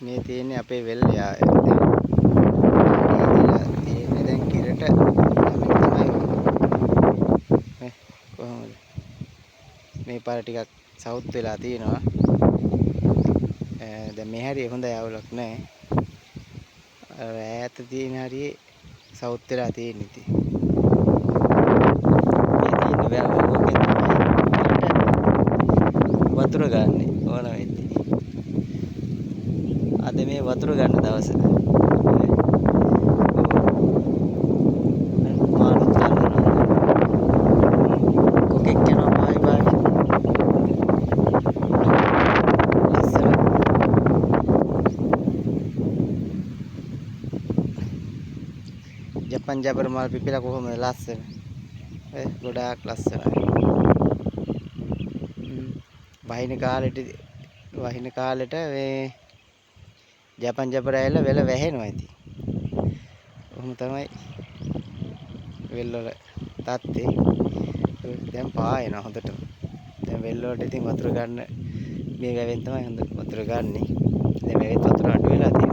මේ තියෙන්නේ අපේ වෙල් යාය. තියෙන්නේ දැන් කිරට තමයි. කොහොමද? මේ පාර ටිකක් සවුත් වෙලා තියෙනවා. දැන් මේ හැරිය හොඳ යවුලක් නැහැ. ඈත තියෙන හරියේ සවුත් වෙලා තියෙන්නේ ඉතින්. මේ තියෙන්නේ ඕකේ තමයි වතුර ගන්න ඕන වෙන්නේ. අද මේ වතුර ගන්න දවස. මාළුත් ගන්නවා. කොකෙක් යනවා බායි බායි. ලස්සන. ජපන් ජබර මල් පිපිලා කොහොමද ලස්සන. ගොඩාක් ලස්සනයි. වහින කාලෙට මේ ජපන් ජබර ඇවිල්ලා වෙල වැහෙනවා ඉතින්. කොහොම තමයි වෙල් වල තත්ත්වේ. දැන් පායනවා හොඳට. දැන් වෙල් වලට ඉතින් වතුර ගන්න මේ වැවෙන් තමයි හොඳ වතුර ගන්නෙ. දැන් වැවෙත් වතුර අඩු වෙලා තියෙනවා.